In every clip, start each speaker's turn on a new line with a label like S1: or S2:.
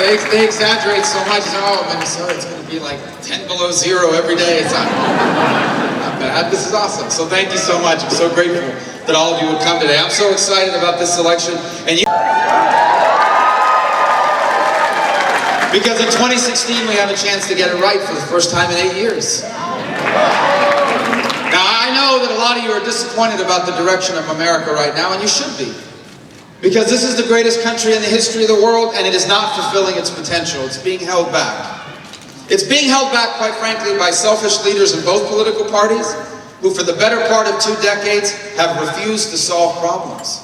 S1: they exaggerate so much. Oh, Minnesota, it's going to be like 10 below zero every day. It's not bad. This is awesome. So thank you so much. I'm so grateful that all of you would come today. I'm so excited about this election. And because in 2016, we have a chance to get it right for the first time in 8 years. Now, I know that a lot of you are disappointed about the direction of America right now, and you should be. Because this is the greatest country in the history of the world, and it is not fulfilling its potential. It's being held back. It's being held back, quite frankly, by selfish leaders in both political parties, who for the better part of 2 decades have refused to solve problems.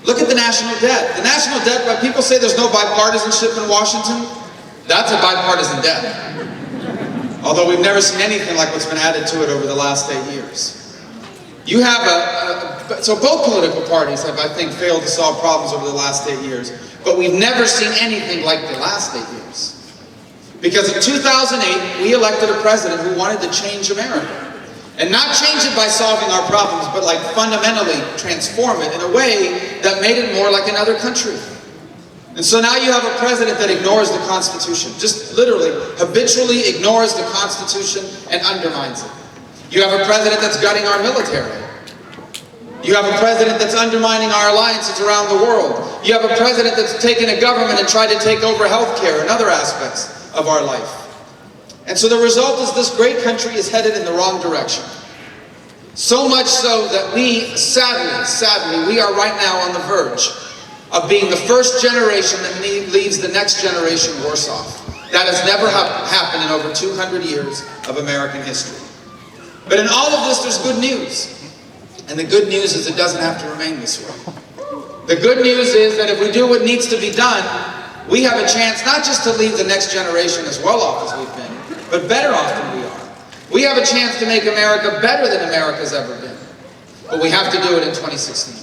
S1: Look at the national debt. The national debt, when people say there's no bipartisanship in Washington, that's a bipartisan debt. Although we've never seen anything like what's been added to it over the last 8 years. You have so both political parties have, I think, failed to solve problems over the last 8 years, but we've never seen anything like the last 8 years. Because in 2008, we elected a president who wanted to change America. And not change it by solving our problems, but like fundamentally transform it in a way that made it more like another country. And so now you have a president that ignores the Constitution, just literally, habitually ignores the Constitution and undermines it. You have a president that's gutting our military. You have a president that's undermining our alliances around the world. You have a president that's taken a government and tried to take over healthcare and other aspects of our life. And so the result is this great country is headed in the wrong direction. So much so that we, sadly, we are right now on the verge of being the first generation that leaves the next generation worse off. That has never happened in over 200 years of American history. But in all of this, there's good news. And the good news is it doesn't have to remain this way. The good news is that if we do what needs to be done, we have a chance not just to leave the next generation as well off as we've been, but better off than we are. We have a chance to make America better than America's ever been. But we have to do it in 2016.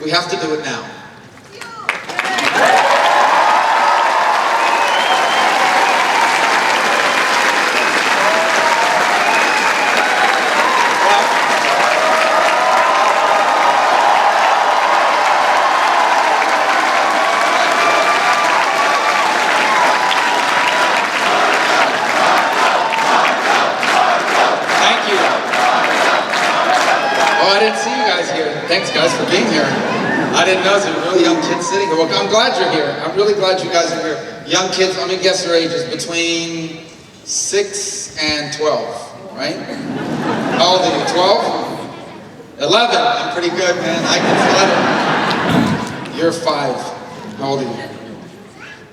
S1: We have to do it now. Thanks, guys, for being here. I didn't know there were really young kids sitting here. Well, I'm glad you're here. I'm really glad you guys are here. Young kids, let me guess your ages, between 6 and 12, right? How old are you, 12? 11. I'm pretty good, man. I can 11. You're 5. How old are you?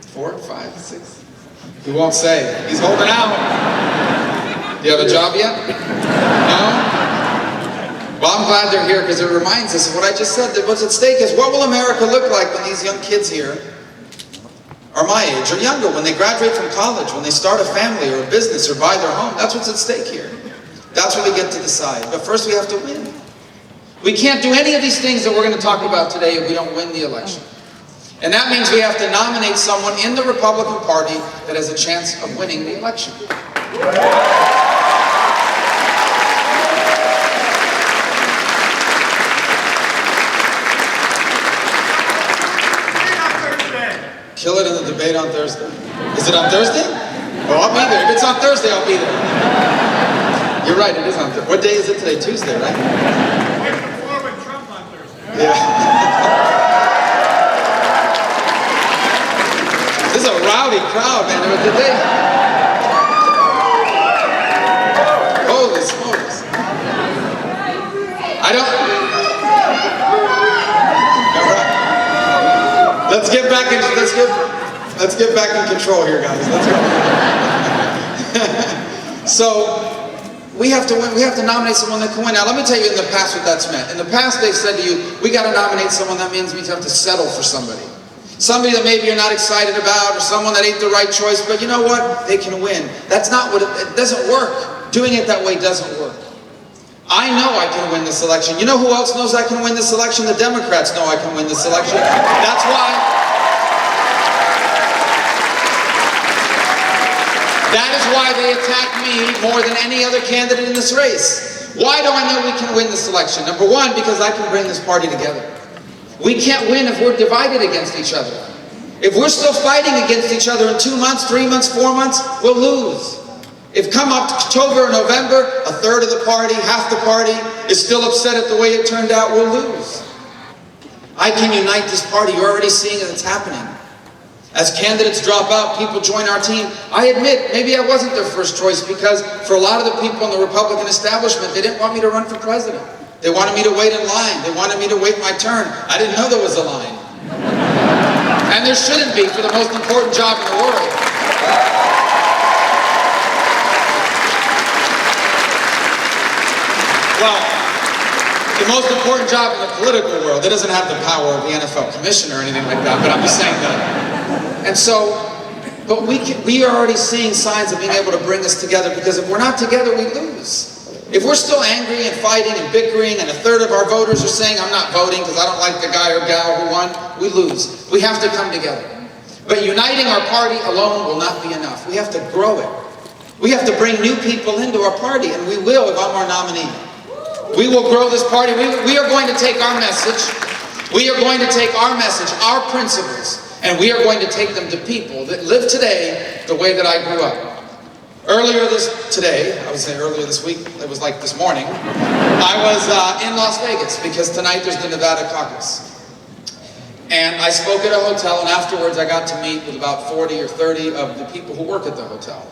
S1: 4, 5, 6? He won't say. He's holding out. Do you have a job yet? No? Well, I'm glad they're here because it reminds us of what I just said. That what's at stake is what will America look like when these young kids here are my age or younger, when they graduate from college, when they start a family or a business or buy their home. That's what's at stake here. That's what we get to decide. But first we have to win. We can't do any of these things that we're going to talk about today if we don't win the election. And that means we have to nominate someone in the Republican Party that has a chance of winning the election. Kill it in the debate on Thursday. Is it on Thursday? Oh, I'll be there. If it's on Thursday, I'll be there. You're right, it is on Thursday. What day is it today? Tuesday, right?
S2: Wait before with Trump on Thursday.
S1: Yeah. This is a rowdy crowd, man. Holy smokes. I don't... Let's get back in control here, guys. Let's go. So we have to win. We have to nominate someone that can win. Now, let me tell you in the past what that's meant. In the past, they've said to you, we got to nominate someone. That means we have to settle for somebody. Somebody that maybe you're not excited about, or someone that ain't the right choice. But you know what? They can win. That's not what it doesn't work. Doing it that way doesn't work. I know I can win this election. You know who else knows I can win this election? The Democrats know I can win this election. That's why. That is why they attack me more than any other candidate in this race. Why do I know we can win this election? Number one, because I can bring this party together. We can't win if we're divided against each other. If we're still fighting against each other in 2 months, 3 months, 4 months, we'll lose. If come October or November, a third of the party, half the party is still upset at the way it turned out, we'll lose. I can unite this party. You're already seeing it. It's happening. As candidates drop out, people join our team. I admit, maybe I wasn't their first choice because for a lot of the people in the Republican establishment, they didn't want me to run for president. They wanted me to wait in line. They wanted me to wait my turn. I didn't know there was a line. And there shouldn't be for the most important job in the world. Well, the most important job in the political world, it doesn't have the power of the NFL commissioner or anything like that, but I'm just saying that. And so, but we are already seeing signs of being able to bring us together, because if we're not together, we lose. If we're still angry and fighting and bickering, and a third of our voters are saying, I'm not voting because I don't like the guy or gal who won, we lose. We have to come together. But uniting our party alone will not be enough. We have to grow it. We have to bring new people into our party, and we will if I'm our nominee. We will grow this party. We are going to take our message. We are going to take our message, our principles, and we are going to take them to people that live today the way that I grew up. Earlier this week, it was like this morning, I was in Las Vegas because tonight there's the Nevada Caucus. And I spoke at a hotel, and afterwards I got to meet with about 40 or 30 of the people who work at the hotel.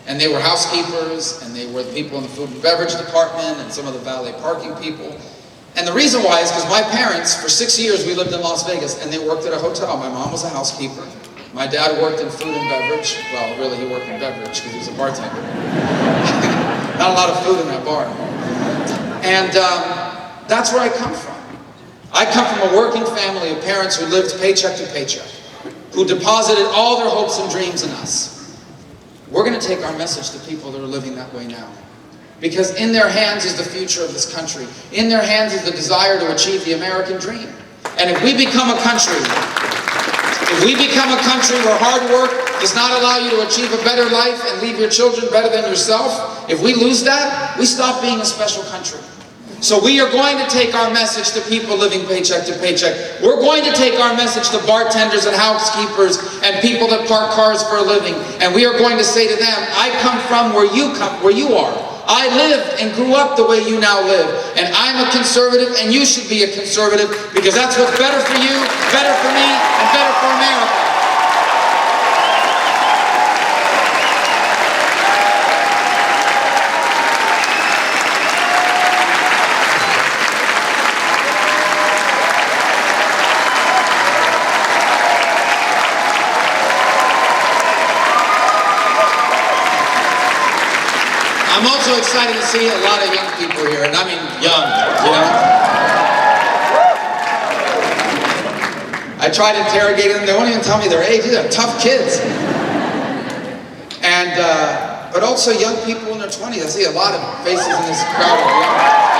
S1: And they were housekeepers, and they were the people in the food and beverage department, and some of the valet parking people. And the reason why is because my parents, for 6 years, we lived in Las Vegas, and they worked at a hotel. My mom was a housekeeper. My dad worked in food and beverage. Well, really, he worked in beverage because he was a bartender. Not a lot of food in that bar. And that's where I come from. I come from a working family of parents who lived paycheck to paycheck, who deposited all their hopes and dreams in us. We're going to take our message to people that are living that way now. Because in their hands is the future of this country. In their hands is the desire to achieve the American dream. And if we become a country where hard work does not allow you to achieve a better life and leave your children better than yourself, if we lose that, we stop being a special country. So we are going to take our message to people living paycheck to paycheck. We're going to take our message to bartenders and housekeepers and people that park cars for a living. And we are going to say to them, I come from where you are. I lived and grew up the way you now live. And I'm a conservative, and you should be a conservative, because that's what's better for you, better for me, and better for America. I'm also excited to see a lot of young people here, and I mean young, you know. I tried interrogating them. They won't even tell me their age. These are tough kids. And, but also young people in their 20s. I see a lot of faces in this crowd of young people.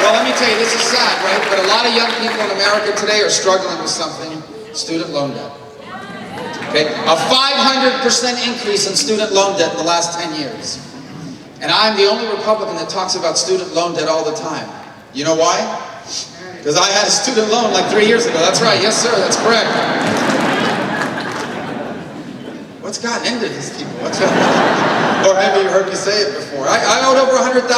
S1: Well, let me tell you, this is sad, right? But a lot of young people in America today are struggling with something: student loan debt. Okay? A 500% increase in student loan debt in the last 10 years. And I'm the only Republican that talks about student loan debt all the time. You know why? Because I had a student loan like 3 years ago. That's right. Yes, sir. That's correct. What's gotten into these people? What's or maybe you heard me say it before. I owed over $100,000.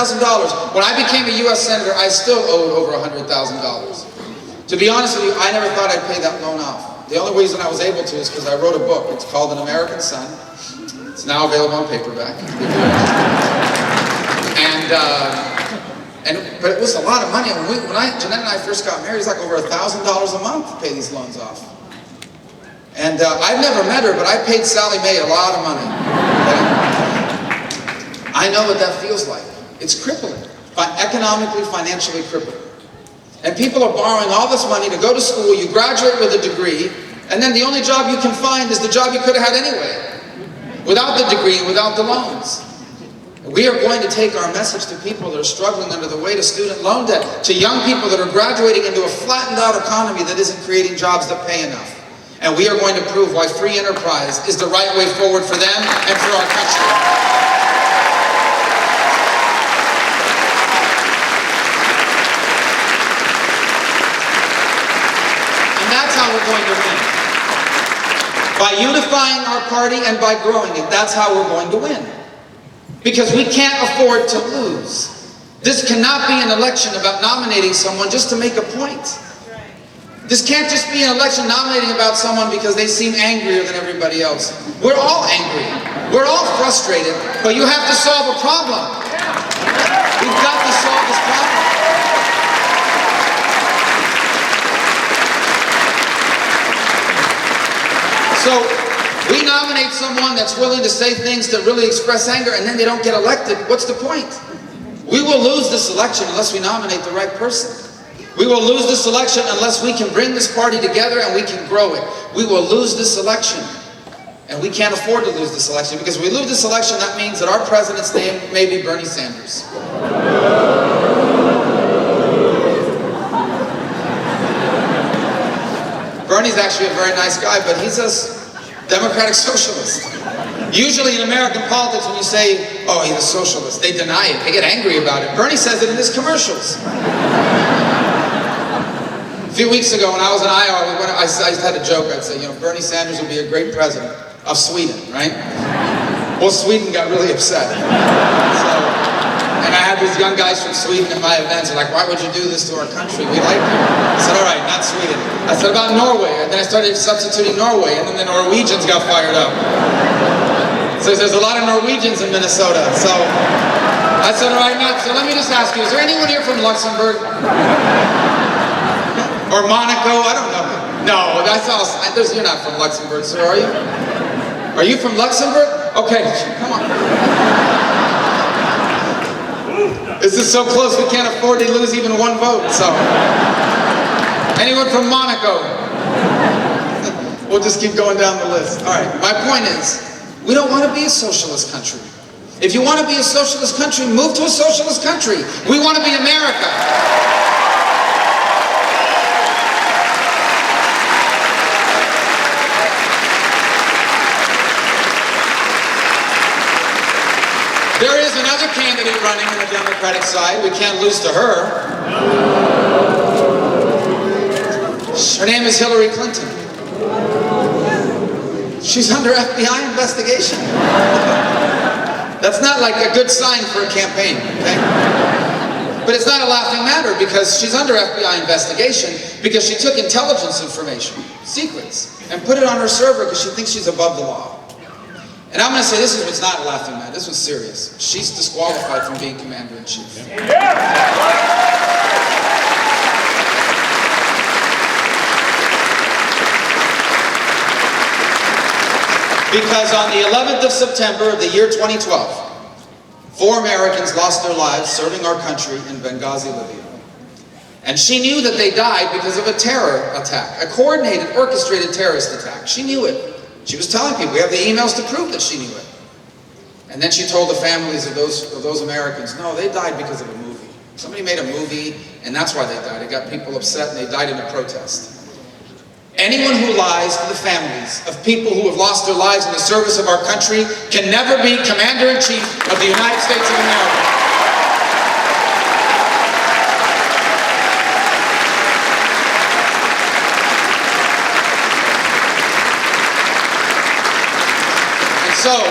S1: When I became a U.S. Senator, I still owed over $100,000. To be honest with you, I never thought I'd pay that loan off. The only reason I was able to is because I wrote a book. It's called An American Son. It's now available on paperback. But it was a lot of money. When Jeanette and I first got married, it was like over $1,000 a month to pay these loans off. And I've never met her, but I paid Sally Mae a lot of money. Okay? I know what that feels like. It's crippling, economically, financially crippling. And people are borrowing all this money to go to school. You graduate with a degree, and then the only job you can find is the job you could have had anyway, without the degree and without the loans. We are going to take our message to people that are struggling under the weight of student loan debt, to young people that are graduating into a flattened out economy that isn't creating jobs that pay enough. And we are going to prove why free enterprise is the right way forward for them and for our country. by unifying our party and by growing it. That's how we're going to win. Because we can't afford to lose. This cannot be an election about nominating someone just to make a point. This can't just be an election nominating about someone because they seem angrier than everybody else. We're all angry. We're all frustrated, but you have to solve a problem. We've got to solve this problem. So we nominate someone that's willing to say things that really express anger, and then they don't get elected. What's the point? We will lose this election unless we nominate the right person. We will lose this election unless we can bring this party together and we can grow it. We will lose this election. And we can't afford to lose this election, because if we lose this election, that means that our president's name may be Bernie Sanders. Bernie's actually a very nice guy, but he's a democratic socialist. Usually in American politics, when you say, oh, he's a socialist, they deny it. They get angry about it. Bernie says it in his commercials. A few weeks ago when I was in Iowa, I had a joke. I'd say, Bernie Sanders would be a great president of Sweden, right? Well, Sweden got really upset. And I had these young guys from Sweden at my events. They're like, why would you do this to our country? We like you. I said, all right, not Sweden. I said, about Norway. And then I started substituting Norway, and then the Norwegians got fired up. So there's a lot of Norwegians in Minnesota. So I said, all right, so let me just ask you, is there anyone here from Luxembourg? Or Monaco? I don't know. No, you're not from Luxembourg, sir, are you? Are you from Luxembourg? Okay, come on. This is so close, we can't afford to lose even one vote, so. Anyone from Monaco? We'll just keep going down the list. All right, my point is, we don't want to be a socialist country. If you want to be a socialist country, move to a socialist country. We want to be America. There is another candidate running on the Democratic side. We can't lose to her. Her name is Hillary Clinton. She's under FBI investigation. That's not like a good sign for a campaign, okay? But it's not a laughing matter, because she's under FBI investigation because she took intelligence information, secrets, and put it on her server because she thinks she's above the law. And I'm going to say this is what's not a laughing matter. This was serious. She's disqualified from being commander-in-chief. Because on the 11th of September of the year 2012, 4 Americans lost their lives serving our country in Benghazi, Libya. And she knew that they died because of a terror attack, a coordinated, orchestrated terrorist attack. She knew it. She was telling people, we have the emails to prove that she knew it. And then she told the families of those Americans, no, they died because of a movie. Somebody made a movie, and that's why they died. It got people upset, and they died in a protest. Anyone who lies to the families of people who have lost their lives in the service of our country can never be Commander-in-Chief of the United States of America. So,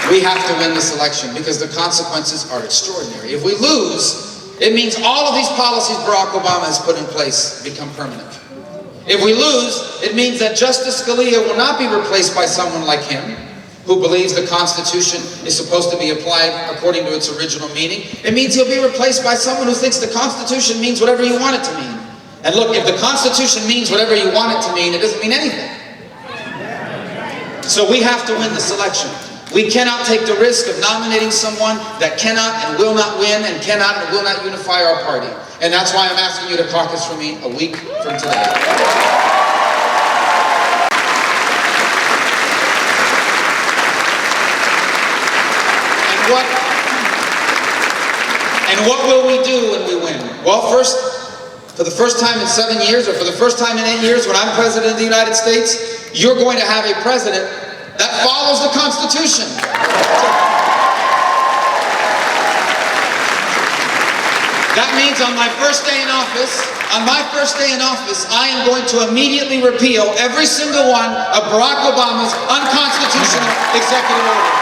S1: we have to win this election because the consequences are extraordinary. If we lose, it means all of these policies Barack Obama has put in place become permanent. If we lose, it means that Justice Scalia will not be replaced by someone like him, who believes the Constitution is supposed to be applied according to its original meaning. It means he'll be replaced by someone who thinks the Constitution means whatever you want it to mean. And look, if the Constitution means whatever you want it to mean, it doesn't mean anything. So we have to win this election. We cannot take the risk of nominating someone that cannot and will not win and cannot and will not unify our party. And that's why I'm asking you to caucus for me a week from today. And what will we do when we win? Well, first, for the first time in 7 years, or for the first time in 8 years, when I'm President of the United States, you're going to have a president that follows the Constitution. That means on my first day in office, On my first day in office, I am going to immediately repeal every single one of Barack Obama's unconstitutional executive orders.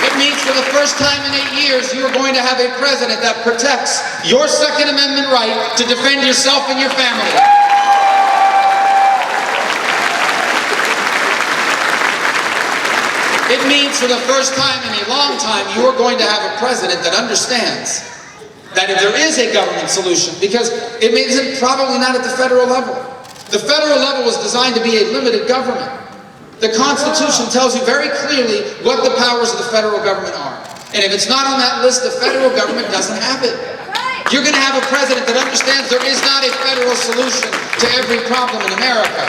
S1: It means for the first time in 8 years, you are going to have a president that protects your Second Amendment right to defend yourself and your family. It means for the first time in a long time, you are going to have a president that understands that if there is a government solution, because it isn't probably not at the federal level. The federal level was designed to be a limited government. The Constitution tells you very clearly what the powers of the federal government are. And if it's not on that list, the federal government doesn't have it. You're going to have a president that understands there is not a federal solution to every problem in America.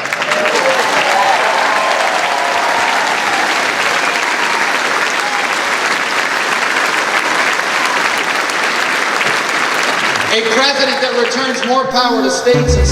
S1: A president that returns more power to states and